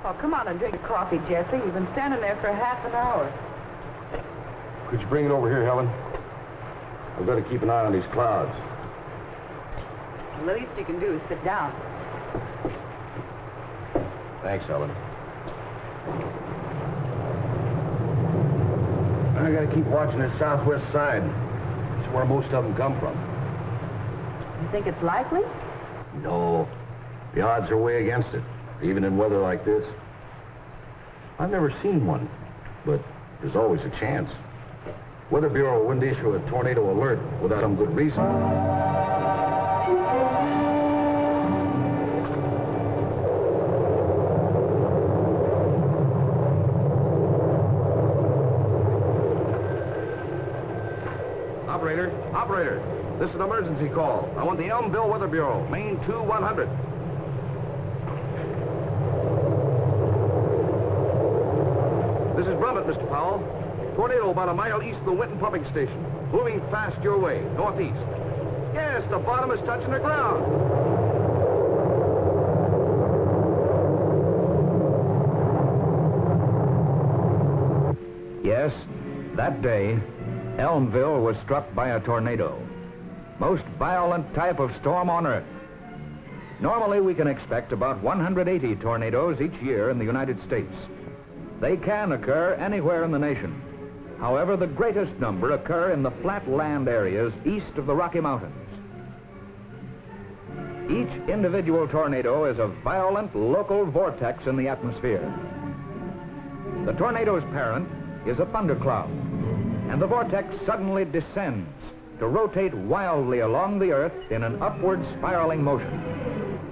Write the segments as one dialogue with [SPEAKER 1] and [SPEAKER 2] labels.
[SPEAKER 1] Oh, come on and drink coffee, Jesse. You've been standing there for half an hour.
[SPEAKER 2] Could you bring it over here, Helen? I've got to keep an eye on these clouds.
[SPEAKER 1] The least you can do is sit down.
[SPEAKER 2] Thanks, Helen. I got to keep watching the southwest side. It's where most of them come from.
[SPEAKER 1] You think it's likely?
[SPEAKER 2] No. The odds are way against it, even in weather like this. I've never seen one, but there's always a chance. Weather Bureau wouldn't issue a tornado alert without some good reason. Operator, this is an emergency call. I want the Elmville Weather Bureau, Main 2100. This is Brummett, Mr. Powell. Tornado about a mile east of the Winton pumping station. Moving fast your way, northeast. Yes, the bottom is touching the ground.
[SPEAKER 3] Yes, that day, Elmville was struck by a tornado. Most violent type of storm on Earth. Normally, we can expect about 180 tornadoes each year in the United States. They can occur anywhere in the nation. However, the greatest number occur in the flat land areas east of the Rocky Mountains. Each individual tornado is a violent local vortex in the atmosphere. The tornado's parent is a thundercloud, and the vortex suddenly descends to rotate wildly along the Earth in an upward spiraling motion.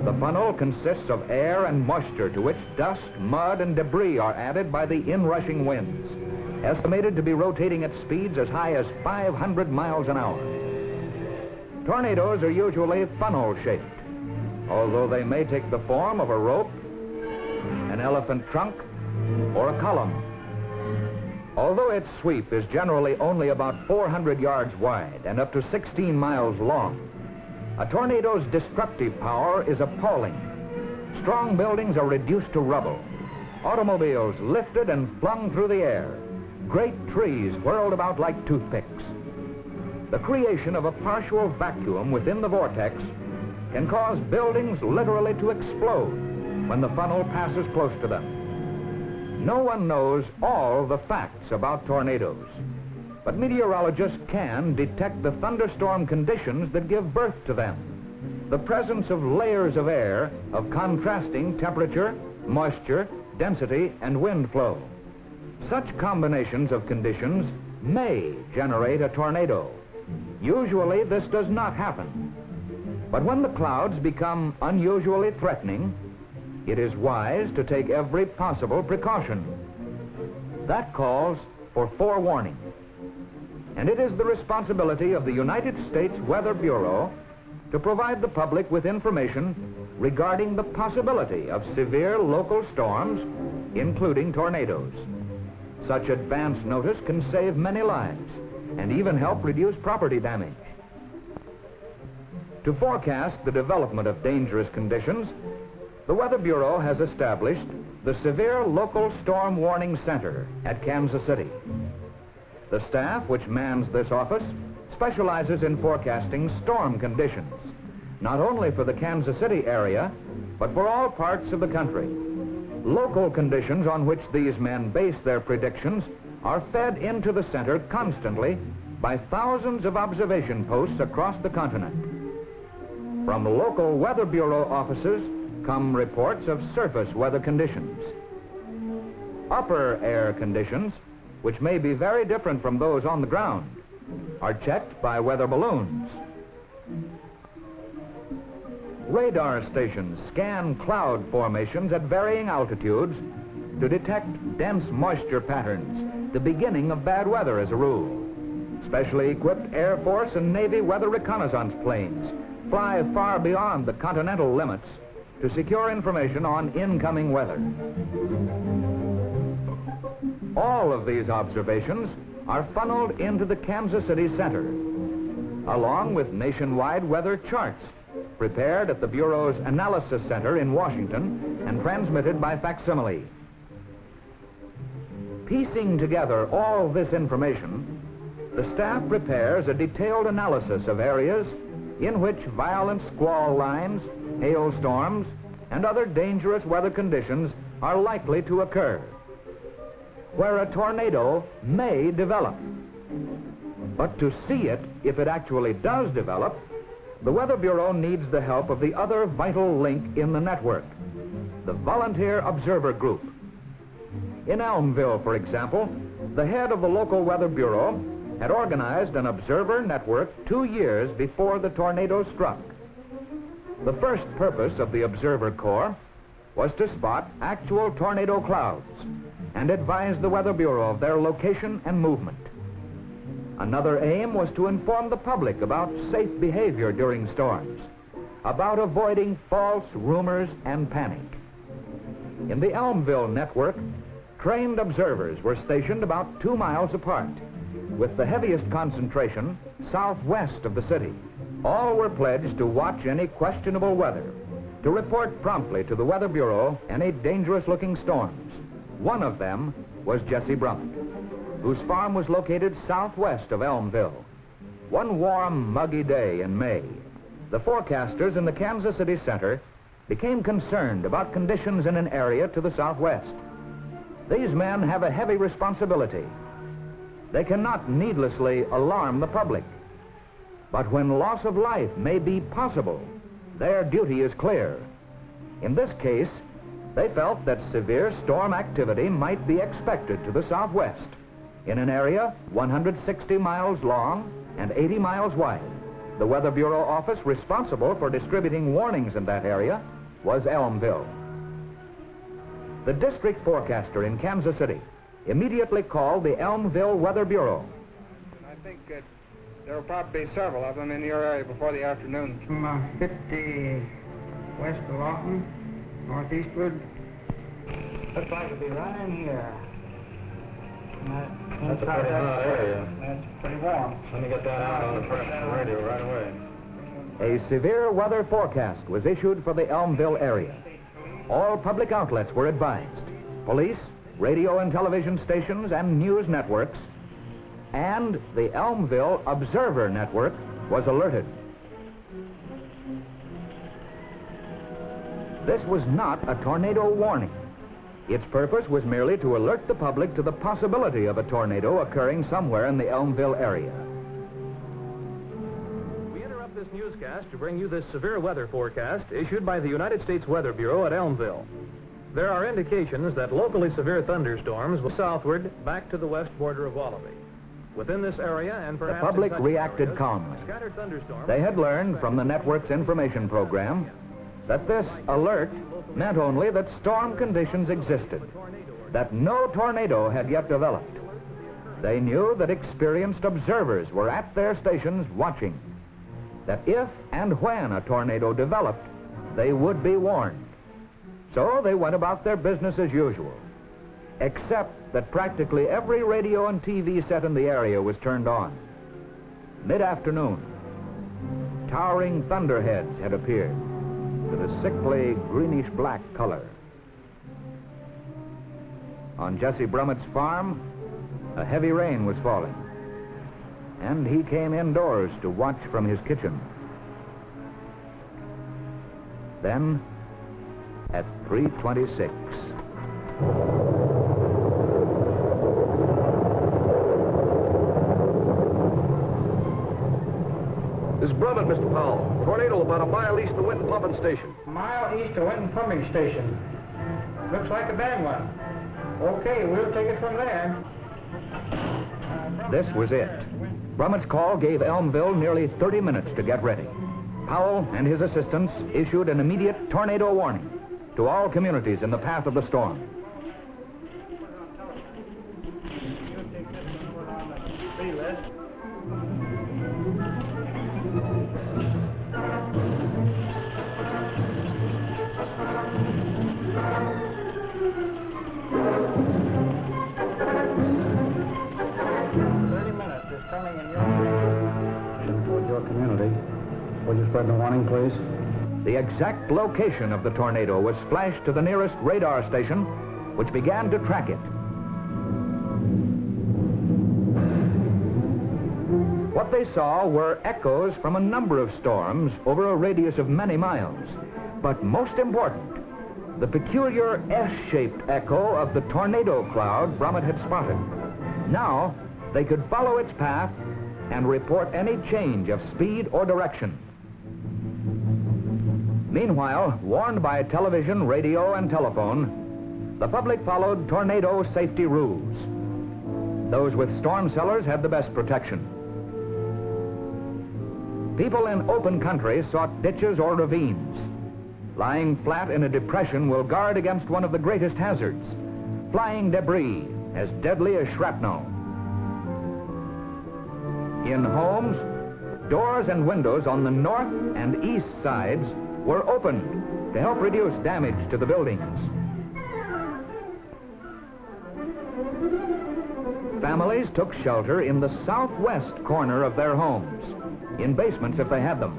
[SPEAKER 3] The funnel consists of air and moisture to which dust, mud, and debris are added by the inrushing winds, estimated to be rotating at speeds as high as 500 miles an hour. Tornadoes are usually funnel-shaped, although they may take the form of a rope, an elephant trunk, or a column. Although its sweep is generally only about 400 yards wide and up to 16 miles long, a tornado's destructive power is appalling. Strong buildings are reduced to rubble, automobiles lifted and flung through the air, great trees whirled about like toothpicks. The creation of a partial vacuum within the vortex can cause buildings literally to explode when the funnel passes close to them. No one knows all the facts about tornadoes, but meteorologists can detect the thunderstorm conditions that give birth to them. The presence of layers of air of contrasting temperature, moisture, density, and wind flow. Such combinations of conditions may generate a tornado. Usually this does not happen. But when the clouds become unusually threatening, it is wise to take every possible precaution. That calls for forewarning. And it is the responsibility of the United States Weather Bureau to provide the public with information regarding the possibility of severe local storms, including tornadoes. Such advance notice can save many lives and even help reduce property damage. To forecast the development of dangerous conditions, the Weather Bureau has established the Severe Local Storm Warning Center at Kansas City. The staff which mans this office specializes in forecasting storm conditions, not only for the Kansas City area, but for all parts of the country. Local conditions on which these men base their predictions are fed into the center constantly by thousands of observation posts across the continent. From local Weather Bureau offices come reports of surface weather conditions. Upper air conditions, which may be very different from those on the ground, are checked by weather balloons. Radar stations scan cloud formations at varying altitudes to detect dense moisture patterns, the beginning of bad weather as a rule. Specially equipped Air Force and Navy weather reconnaissance planes fly far beyond the continental limits to secure information on incoming weather. All of these observations are funneled into the Kansas City Center, along with nationwide weather charts prepared at the Bureau's Analysis Center in Washington and transmitted by facsimile. Piecing together all this information, the staff prepares a detailed analysis of areas in which violent squall lines, hailstorms, and other dangerous weather conditions are likely to occur, where a tornado may develop. But to see it, if it actually does develop, the Weather Bureau needs the help of the other vital link in the network, the Volunteer Observer Group. In Elmville, for example, the head of the local Weather Bureau had organized an observer network 2 years before the tornado struck. The first purpose of the Observer Corps was to spot actual tornado clouds and advise the Weather Bureau of their location and movement. Another aim was to inform the public about safe behavior during storms, about avoiding false rumors and panic. In the Elmville network, trained observers were stationed about 2 miles apart, with the heaviest concentration southwest of the city. All were pledged to watch any questionable weather, to report promptly to the Weather Bureau any dangerous-looking storms. One of them was Jesse Brummett, whose farm was located southwest of Elmville. One warm, muggy day in May, the forecasters in the Kansas City Center became concerned about conditions in an area to the southwest. These men have a heavy responsibility. They cannot needlessly alarm the public. But when loss of life may be possible, their duty is clear. In this case, they felt that severe storm activity might be expected to the southwest, in an area 160 miles long and 80 miles wide. The Weather Bureau office responsible for distributing warnings in that area was Elmville. The district forecaster in Kansas City immediately called the Elmville Weather Bureau.
[SPEAKER 4] I think there will probably be several of them in your area before the afternoon.
[SPEAKER 5] From 50 west of Lawton, northeastward. Looks like it'll be right in here.
[SPEAKER 4] That's a pretty hot area.
[SPEAKER 5] That's pretty warm.
[SPEAKER 4] Let me get that out on the press radio right away.
[SPEAKER 3] A severe weather forecast was issued for the Elmville area. All public outlets were advised. Police, radio and television stations, and news networks, and the Elmville Observer Network was alerted. This was not a tornado warning. Its purpose was merely to alert the public to the possibility of a tornado occurring somewhere in the Elmville area.
[SPEAKER 6] We interrupt this newscast to bring you this severe weather forecast issued by the United States Weather Bureau at Elmville. There are indications that locally severe thunderstorms will southward back to the west border of Wallaby. Within this area and
[SPEAKER 3] The
[SPEAKER 6] perhaps
[SPEAKER 3] public
[SPEAKER 6] in touch
[SPEAKER 3] reacted
[SPEAKER 6] areas,
[SPEAKER 3] calmly.
[SPEAKER 6] scattered thunderstorms.
[SPEAKER 3] They had learned from the network's information program that this alert meant only that storm conditions existed, that no tornado had yet developed. They knew that experienced observers were at their stations watching, that if and when a tornado developed, they would be warned. So they went about their business as usual, except that practically every radio and TV set in the area was turned on. Mid-afternoon, towering thunderheads had appeared with a sickly greenish-black color. On Jesse Brummett's farm, a heavy rain was falling, and he came indoors to watch from his kitchen. Then, at 3:26.
[SPEAKER 2] This is Brummett, Mr. Powell. Tornado about a mile east of Winton Pumping Station.
[SPEAKER 5] A mile east of Winton Pumping Station. Looks like a bad one. Okay, we'll take it from there.
[SPEAKER 3] This was it. Brummett's call gave Elmville nearly 30 minutes to get ready. Powell and his assistants issued an immediate tornado warning to all communities in the path of the storm.
[SPEAKER 5] Toward your community. Would you spread the warning, please?
[SPEAKER 3] The exact location of the tornado was flashed to the nearest radar station, which began to track it. What they saw were echoes from a number of storms over a radius of many miles. But most important, the peculiar S-shaped echo of the tornado cloud Brummett had spotted. Now, they could follow its path and report any change of speed or direction. Meanwhile, warned by television, radio, and telephone, the public followed tornado safety rules. Those with storm cellars had the best protection. People in open country sought ditches or ravines. Lying flat in a depression will guard against one of the greatest hazards, flying debris as deadly as shrapnel. In homes, doors and windows on the north and east sides were opened to help reduce damage to the buildings. Families took shelter in the southwest corner of their homes, in basements if they had them.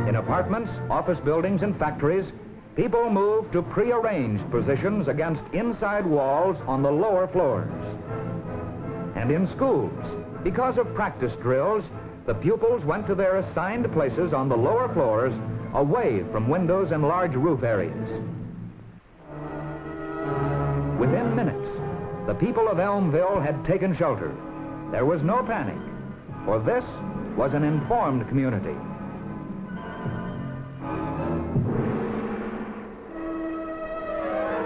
[SPEAKER 3] In apartments, office buildings, and factories, people moved to prearranged positions against inside walls on the lower floors. And in schools, because of practice drills, the pupils went to their assigned places on the lower floors, away from windows and large roof areas. Within minutes, the people of Elmville had taken shelter. There was no panic, for this was an informed community.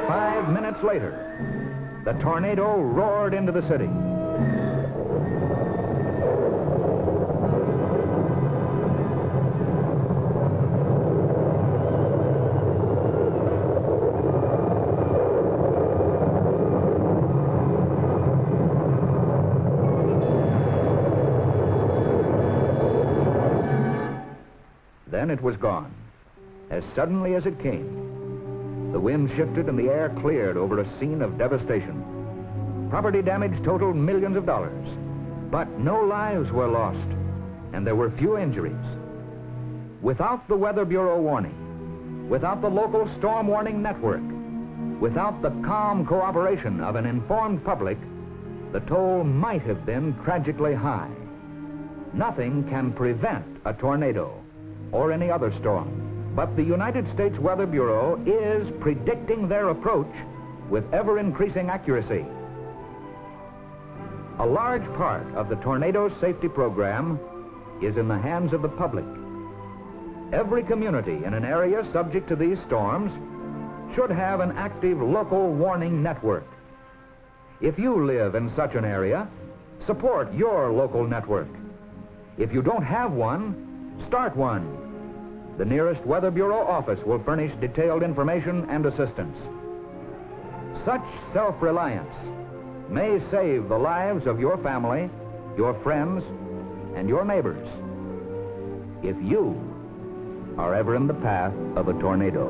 [SPEAKER 3] 5 minutes later, the tornado roared into the city. Then it was gone, as suddenly as it came. The wind shifted and the air cleared over a scene of devastation. Property damage totaled millions of dollars, but no lives were lost, and there were few injuries. Without the Weather Bureau warning, without the local storm warning network, without the calm cooperation of an informed public, the toll might have been tragically high. Nothing can prevent a tornado or any other storm. But the United States Weather Bureau is predicting their approach with ever-increasing accuracy. A large part of the tornado safety program is in the hands of the public. Every community in an area subject to these storms should have an active local warning network. If you live in such an area, support your local network. If you don't have one, start one. The nearest Weather Bureau office will furnish detailed information and assistance. Such self-reliance may save the lives of your family, your friends, and your neighbors, if you are ever in the path of a tornado.